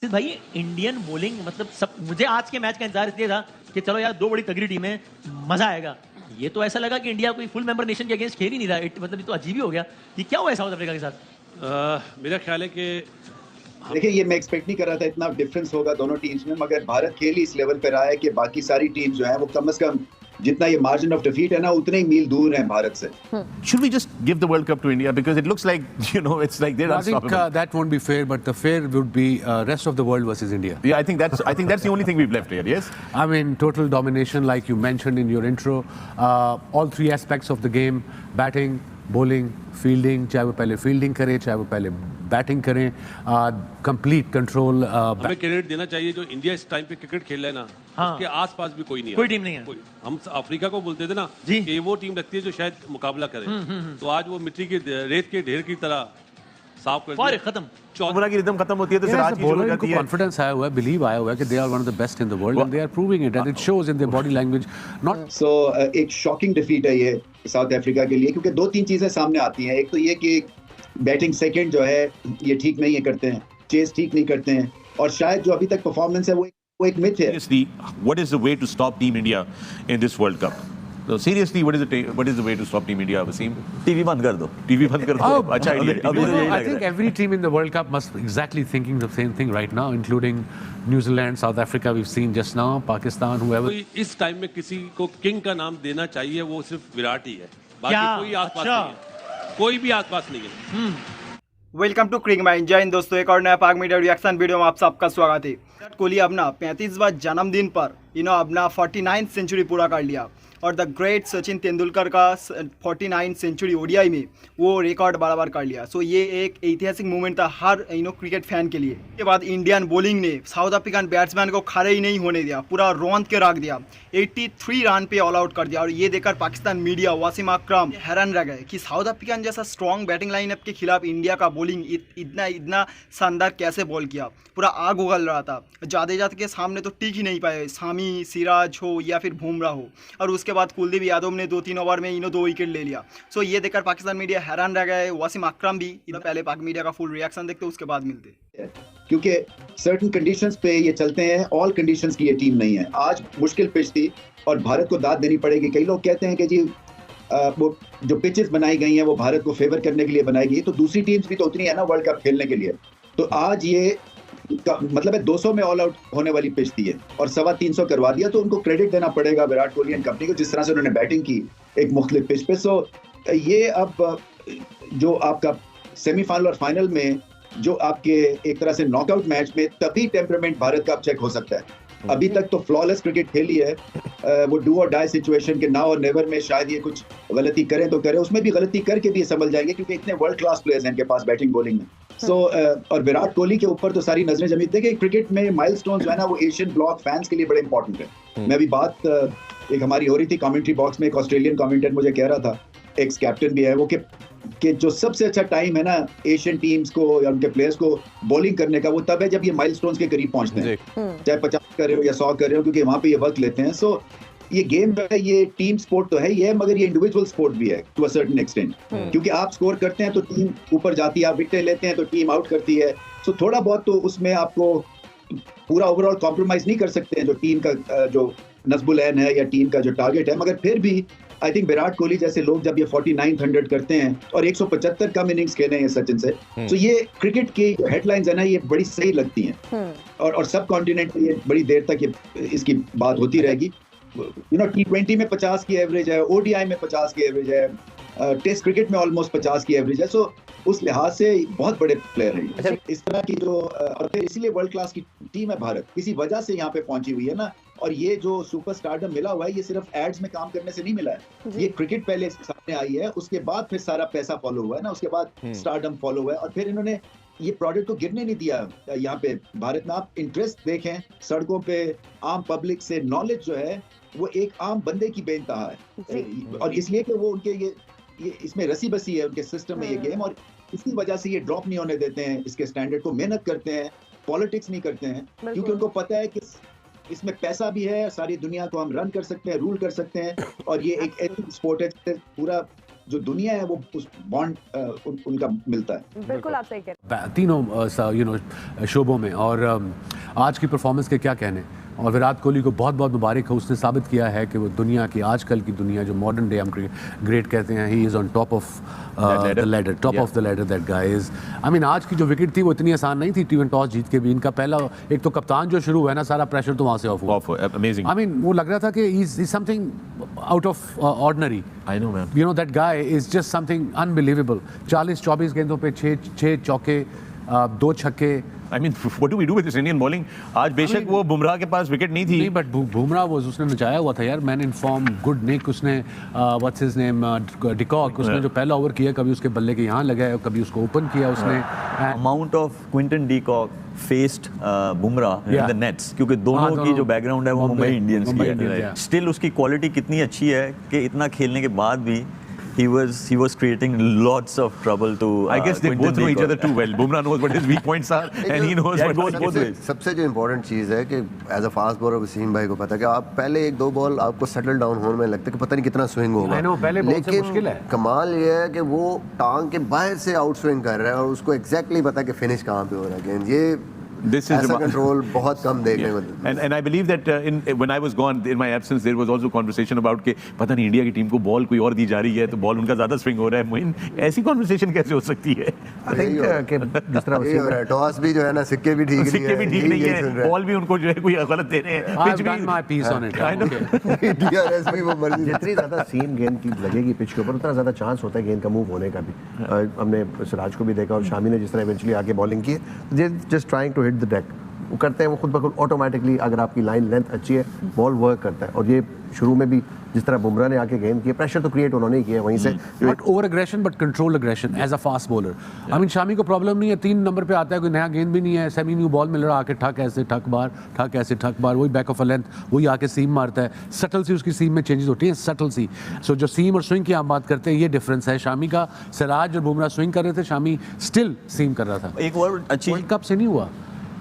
भाई Indian bowling मतलब सब मुझे आज के मैच का इंतजार इसलिए था कि चलो यार दो बड़ी तगड़ी टीमें मजा आएगा। ये तो ऐसा लगा कि इंडिया कोई फुल मेंबर नेशन के अगेंस्ट खेल ही नहीं रहा। मतलब ये तो अजीब ही हो गया। ये क्या हुआ है साउथ अफ्रीका के साथ? मेरा ख्याल है कि देखिए ये मैं एक्सपेक्ट नहीं कर रहा था इतना डिफरेंस होगा दोनों टीम्स में, मगर भारत खेल ही इस लेवल पर रहा है कि बाकी सारी टीम्स जो है वो कम से कम जितना ये मार्जिन ऑफ डिफीट है ना उतने ही मील दूर हैं भारत से। Should we just give the World Cup to India because it looks like it's like they're unstoppable. I think that won't be fair, but the fair would be rest of the world versus India. Yeah, I think that's the only thing we've left here. Yes. I mean, total domination, like you mentioned in your intro. All three aspects of the game: batting, bowling, fielding. चाहे वो पहले fielding करें, चाहे वो पहले batting करें, complete control. हमें credit देना चाहिए जो इंडिया इस टाइम पे क्रिकेट खेल रहा है ना, उसके आसपास भी कोई नहीं है, कोई टीम नहीं है। हम अफ्रीका को बोलते थे ना कि वो टीम लगती है जो शायद मुकाबला करे, तो आज वो मिट्टी के रेत के ढेर की तरह साफ कर दिया। खत्म चौबरा की रिदम खत्म होती है तो फिर आज की शुरू करती है। कॉन्फिडेंस आया हुआ है, बिलीव आया हुआ है कि they are one of the best in the world and they are proving it and it shows in their body language. Not so एक शॉकिंग डिफीट है ये साउथ अफ्रीका के लिए, क्योंकि दो तीन चीजें सामने आती हैं। एक तो ये कि बैटिंग सेकंड जो है ये ठीक नहीं है करते हैं, चेस ठीक नहीं करते हैं, और शायद जो अभी तक परफॉर्मेंस है वो एक मिथ है। Seriously, what is the way to stop Team India in this World Cup? So seriously, what is the way to stop Team India, Wasim? TV बंद कर दो। TV बंद कर दो। अच्छा idea. I think every team in the World Cup must exactly thinking the same thing right now, including New Zealand, South Africa we've seen just now, Pakistan, whoever. इस time में किसी को किंग का नाम देना चाहिए, वो सिर्फ विराट ही है, बाकी कोई आसपास नहीं है, कोई भी आसपास नहीं है। Welcome to crick mind. जय हिंद दोस्तों, एक और नया पाक मीडिया रिएक्शन वीडियो में आप सबका स्वागत है। विराट कोहली अपना 35वां जन्मदिन पर अपना 49th सेंचुरी पूरा कर लिया, और द ग्रेट सचिन तेंदुलकर का 49 सेंचुरी ओडीआई में वो रिकॉर्ड बराबर कर लिया। सो ये एक ऐतिहासिक मूवमेंट था हर क्रिकेट फैन के लिए। इसके बाद इंडियन बॉलिंग ने साउथ अफ्रीकन बैट्समैन को खड़े ही नहीं होने दिया, पूरा रौंद के रख दिया, 83 रन पे ऑल आउट कर दिया। और ये देखकर पाकिस्तान मीडिया, वासिम अकरम हैरान रह गए कि साउथ अफ्रीकन जैसा स्ट्रॉन्ग बैटिंग लाइनअप के खिलाफ इंडिया का बॉलिंग इतना शानदार कैसे बॉल किया। पूरा आग उगल रहा था। जाडेजा के सामने तो टिक ही नहीं पाए, सामी, सिराज हो या फिर बुमराह हो, और उसके बाद कुलदीप यादव ने 2-3 ओवर में 2 विकेट ले लिया। सो ये देखकर पाकिस्तान मीडिया हैरान रह गए। वासिम अकरम भी पहले पाक मीडिया का फुल रिएक्शन देखते उसके बाद मिलते, क्योंकि सर्टेन कंडीशंस पे ये चलते हैं, ऑल कंडीशंस की ये टीम नहीं है। आज मुश्किल पिच थी और भारत को दाद देनी पड़ेगी। कई लोग कहते हैं कि जी वो जो पिचेस बनाई गई हैं वो भारत को फेवर करने के लिए बनाई गई, तो दूसरी टीम्स भी तो उतनी है ना वर्ल्ड कप खेलने के लिए। तो आज ये मतलब है 200 में ऑल आउट होने वाली पिच थी है और 325 करवा दिया, तो उनको क्रेडिट देना पड़ेगा विराट कोहली एंड कंपनी को, जिस तरह से उन्होंने बैटिंग की एक मुख्तलिफ पिच पे। सो ये अब जो आपका सेमीफाइनल और फाइनल में जो आपके एक तरह से नॉकआउट मैच में तभी टेम्परामेंट भारत का अब चेक हो सकता है। अभी तक तो फ्लॉलेस क्रिकेट खेली है, वो डू और डाई सिचुएशन के नाउ और नेवर में शायद ये कुछ गलती करें तो करें, उसमें भी गलती करके भी ये संभल जाएंगे क्योंकि इतने वर्ल्ड क्लास प्लेयर्स हैं इनके पास बैटिंग बॉलिंग में। सो और विराट कोहली के ऊपर तो सारी नजरें जमी थी कि क्रिकेट में माइलस्टोन जो है ना वो एशियन ब्लॉक फैंस के लिए बड़े इंपॉर्टेंट है। मैं अभी बात एक हमारी हो रही थी कमेंट्री बॉक्स में, एक ऑस्ट्रेलियन कमेंटेटर मुझे कह रहा था, एक्स कैप्टन भी है वो, कि जो सबसे अच्छा टाइम है ना एशियन टीम्स को या उनके प्लेयर्स को बॉलिंग करने का वो तब है जब ये माइलस्टोन्स के करीब पहुंचते हैं, चाहे 50 कर रहे हो या 100 कर रहे हो, क्योंकि वहां पे ये वक्त लेते हैं। सो ये गेम है, ये टीम स्पोर्ट तो है ही है, मगर ये इंडिविजुअल स्पोर्ट भी है टू अ सर्टेन एक्सटेंट, क्योंकि आप स्कोर करते हैं तो टीम ऊपर जाती है, आप विकेट लेते हैं तो टीम आउट करती है। सो थोड़ा बहुत तो उसमें आपको पूरा ओवरऑल कॉम्प्रोमाइज नहीं कर सकते हैं जो टीम का जो नस्बुल ऐन है या टीम का जो टारगेट है। मगर फिर भी आई थिंक विराट कोहली जैसे लोग जब ये 4900 करते हैं और 175 कम इनिंग्स खेले हैं सचिन से, तो ये क्रिकेट की हेडलाइंस है ना ये बड़ी सही लगती हैं, और सब कॉन्टिनेंट में ये बड़ी देर तक ये इसकी बात होती रहेगी। T20 में 50 की एवरेज है, ओडीआई में 50 की एवरेज है, टेस्ट क्रिकेट में ऑलमोस्ट 50 की एवरेज है। सो उस लिहाज से बहुत बड़े प्लेयर हैं। अच्छा, इस तरह की जो और फिर इसीलिए वर्ल्ड क्लास की टीम है भारत, किसी वजह से यहाँ पे पहुंची हुई है ना। और ये जो सुपरस्टारडम मिला हुआ है ये सिर्फ एड्स में काम करने से नहीं मिला है, ये क्रिकेट पहले सामने आई है, उसके बाद फिर सारा पैसा फॉलो हुआ है ना, उसके बाद स्टारडम फॉलो हुआ है, और फिर इन्होंने ये प्रोडक्ट को गिरने नहीं दिया। यहाँ पे भारत में आप इंटरेस्ट देखें सड़कों पे, आम पब्लिक से नॉलेज जो है वो एक आम बंदे की बेइंतहा है, और इसलिए कि वो उनके ये इसमें रसी बसी है उनके सिस्टम में ये गेम, और इसी वजह से ये ड्रॉप नहीं होने देते हैं इसके स्टैंडर्ड को, मेहनत करते हैं, पॉलिटिक्स नहीं करते हैं, क्योंकि उनको पता है कि इसमें पैसा भी है, सारी दुनिया को हम रन कर सकते हैं, रूल कर सकते हैं, और ये एक एथिक स्पोर्ट है, पूरा जो दुनिया है वो उस बॉन्ड उनका मिलता है। बिल्कुल आप सही कह रहे हैं। तीनों शोबों में, और आज की परफॉर्मेंस के क्या कहने। और विराट कोहली को बहुत बहुत मुबारक है, उसने साबित किया है कि वो दुनिया की, आजकल की दुनिया जो मॉडर्न डे हम ग्रेट कहते हैं, he is on top of the ladder, top of the ladder that guy is. I mean आज की जो विकेट थी वो इतनी आसान नहीं थी, टी20 टॉस जीत के भी इनका पहला, एक तो कप्तान जो शुरू हुआ है ना, सारा प्रेशर तो वहाँ से ऑफ हुआ। Amazing. आई मीन वो लग रहा था कि is something out of ordinary. I know, man. You know that guy is just something unbelievable. 40-24 गेंदों पे 6 चौके, 2 छक्के। I mean, what do we do with this Indian bowling? आज बेशक वो बुमराह के पास विकेट नहीं थी। नहीं, बट बुमराह वो उसने नचाया हुआ था यार, मैन इन फॉर्म, गुड निक, उसने व्हाट्स हिज नेम, डिकॉक, उसने जो पहला ओवर किया कभी उसके बल्ले के यहाँ लगाया, कभी उसको ओपन किया उसने। Amount of Quinton de Kock faced Bumrah in the nets, क्योंकि दोनों की जो बैकग्राउंड है वो मुंबई इंडियंस की है। स्टिल उसकी क्वालिटी कितनी अच्छी है कि इतना खेलने के बाद भी he was creating lots of trouble to I guess they both know each other too well. Bumrah knows what his weak points are and he knows what both ways. सबसे जो इम्पोर्टेंट चीज़ है कि as a fast bowler Wasim भाई को पता है कि आप पहले 1-2 बॉल आपको सेटल डाउन होने में लगता है कि पता नहीं कितना स्विंग होगा। I know, पहले बॉल से मुश्किल है। कमाल ये है कि वो टांग के बाहर से आउट स्विंग कर रहा है और उसको एग्जैक्टली पता है कि फिनिश कहाँ पे हो रहा है गेंद। ये This is ऐसा कंट्रोल बहुत कम देखने को मिलता है। And I believe that when I was gone in my absence there was also conversation about कि पता नहीं इंडिया की टीम को बॉल कोई और दी जा रही है तो बॉल उनका ज्यादा स्विंग हो रहा है। मोइन, ऐसी कॉन्वर्सेशन कैसे हो सकती है? I think कि जिस तरह टॉस भी जो है ना, सिक्के भी ठीक नहीं है, बॉल भी उनको जो है कोई गलत दे रहे हैं। I've done my piece on it. I know. DRS भी वो मर्जी। जितनी ज़्यादा सेम गेंद की लगेगी पिच के ऊपर उतना ज़्यादा चांस होता है गेंद का मूव होने का भी। हमने सिराज को भी देखा और शामी ने जिस तरह इवेंचुअली आके बॉलिंग की, just trying to hit the deck, वो करते हैं वो खुद ब खुद ऑटोमेटिकली। अगर आपकी लाइन लेंथ अच्छी है बॉल वर्क करता है। और ये शुरू में भी जिस तरह बुमराह ने आके गेंद किया, प्रेशर तो क्रिएट उन्होंने ही किया वहीं से। Not over aggression but control aggression as a fast bowler. I mean Shami को प्रॉब्लम नहीं है, 3 नंबर पे आता है, कोई नया गेंद भी नहीं है, सेमी न्यू बॉल मिल रहा, आके ठक ऐसे ठक बार, ठक ऐसे ठक बार, वही बैक ऑफ अ लेंथ, वही आके सीम मारता है। सटल सी उसकी सीम में चेंजेस होती हैं, सटल सी। सो जो सीम और स्विंग की आप बात करते हैं, ये डिफरेंस है। शामी का, सिराज और बुमराह स्विंग कर रहे थे, शामी स्टिल सीम कर रहा था। एक और अच्छी वर्ल्ड कप से नहीं हुआ,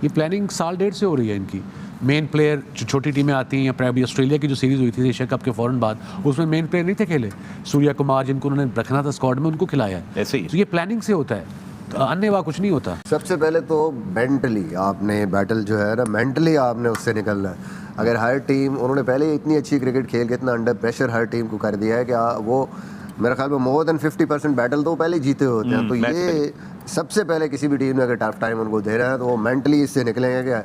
ये प्लानिंग 1.5 से हो रही है इनकी। मेन प्लेयर जो छोटी टीमें आती हैं, या अभी ऑस्ट्रेलिया की जो सीरीज़ हुई थी एशिया कप के फ़ौरन बाद, उसमें मेन प्लेयर नहीं थे खेले। सूर्या कुमार जिनको उन्होंने रखना था स्क्वाड में, उनको खिलाया है। ऐसे ही तो ये प्लानिंग से होता है, अन्य वाह कुछ नहीं होता। सबसे पहले तो मेंटली आपने बैटल जो है ना, मेंटली आपने उससे निकलना है। अगर हर टीम, उन्होंने पहले इतनी अच्छी क्रिकेट खेल के इतना अंडर प्रेशर हर टीम को कर दिया है कि वो मेरे ख्याल में मोर देन 50% बैटल तो पहले जीते होते हैं। तो ये सबसे पहले किसी भी टीम ने अगर टफ टाइम उनको दे रहा है तो वो मेंटली इससे निकलेंगे कि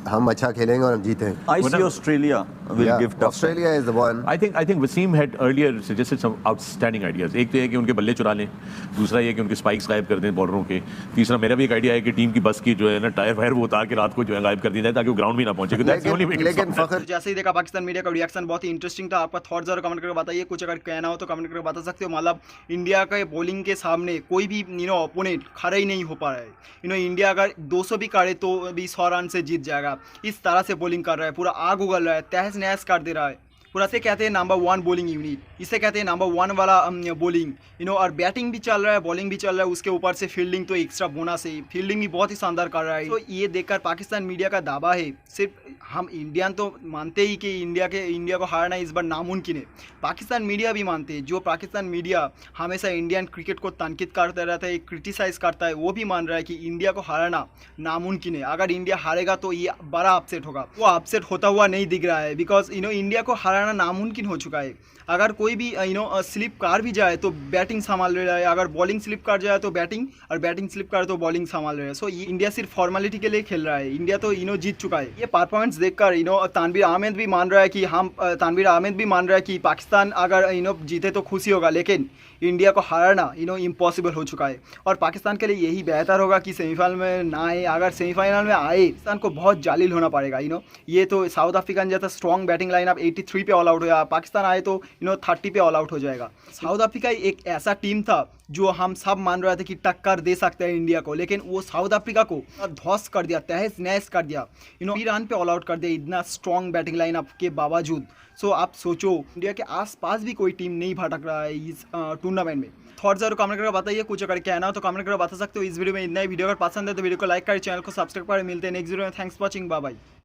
हम अच्छा खेलेंगे और हम जीतेंगे। I see Australia will give tough. Australia is the one. I think Wasim had earlier suggested some outstanding ideas. एक तो ये कि उनके बल्ले चुरा लें, दूसरा ये कि उनके स्पाइक्स गायब कर दें बॉलरों के, तीसरा मेरा भी एक आइडिया है कि टीम की बस की जो है ना टायर वायर वो उतार के रात को जो है गायब कर दी जाए ताकि वो ग्राउंड भी ना पहुंचे। लेकिन फखर, जैसे ही देखा पाकिस्तान मीडिया का रिएक्शन बहुत ही इंटरेस्टिंग था। आपका थॉट जरूर कमेंट करके बताइए, कुछ अगर कहना हो तो कमेंट करके बता सकते हो। मतलब इंडिया के बॉलिंग के सामने कोई भी ओपोनेंट खड़ा ही नहीं हो पा रहा है। इंडिया अगर 200 भी काटे तो भी 100 रन से जीत जाएगा। इस तरह से बॉलिंग कर रहा है, पूरा आग उगल रहा है, तहस नहस कर दे रहा है पूरा। से कहते हैं नंबर 1 बॉलिंग यूनिट, इसे कहते हैं नंबर 1 वाला बॉलिंग। और बैटिंग भी चल रहा है, बॉलिंग भी चल रहा है, उसके ऊपर से फील्डिंग तो एक्स्ट्रा बोनस है। फील्डिंग भी बहुत ही शानदार कर रहा है। तो ये देखकर पाकिस्तान मीडिया का दावा है, सिर्फ हम इंडियन तो मानते ही कि इंडिया को हारना इस बार नामुमकिन है। पाकिस्तान मीडिया भी मानते हैं। जो पाकिस्तान मीडिया हमेशा इंडियन क्रिकेट को तनकीद करता रहता है, क्रिटिसाइज करता है, वो भी मान रहा है कि इंडिया को हारना नामुमकिन है। अगर इंडिया हारेगा तो ये बड़ा अपसेट होगा। वो अपसेट होता हुआ नहीं दिख रहा है, बिकॉज इंडिया को हारना नामुमकिन हो चुका है। अगर कोई भी स्लिप कार भी जाए तो बैटिंग संभाल रहा है, अगर बॉलिंग स्लिप कर जाए तो बैटिंग, और बैटिंग स्लिप कर तो बॉलिंग संभाल रहा है। सो ये इंडिया सिर्फ फॉर्मेलिटी के लिए खेल रहा है। इंडिया तो जीत चुका है। ये परफॉर्मेंस देखकर तानवीर अहमद भी मान रहा है कि पाकिस्तान अगर जीते तो खुशी होगा, लेकिन इंडिया को हारना इम्पॉसिबल हो चुका है। और पाकिस्तान के लिए यही बेहतर होगा कि सेमीफाइनल में ना आए। अगर सेमीफाइनल में आए पाकिस्तान को बहुत जालिल होना पड़ेगा। ये तो साउथ अफ्रीका जैसा स्ट्रॉन्ग बैटिंग लाइनअप 83 पे ऑल आउट हुआ, पाकिस्तान आए तो 30 पे ऑल आउट हो जाएगा। साउथ अफ्रीका एक ऐसा टीम था जो हम सब मान रहे थे कि टक्कर दे सकते हैं इंडिया को, लेकिन वो साउथ अफ्रीका को ध्वस्त कर दिया, तहस नहस कर दिया। 3 रन पे ऑल आउट कर दिया इतना स्ट्रॉन्ग बैटिंग लाइनअप के बावजूद। सो आप सोचो, इंडिया के आसपास भी कोई टीम नहीं भटक रहा है इस टूर्नामेंट में। थॉट जरूर कमेंट करके बताइए, कुछ अगर कहना हो तो कमेंट करके बता सकते हो। इस वीडियो में इतना ही। वीडियो अगर पसंद है तो वीडियो को लाइक करें, चैनल को सब्सक्राइब करें। मिलते हैं नेक्स्ट वीडियो में। Thanks for watching, bye bye.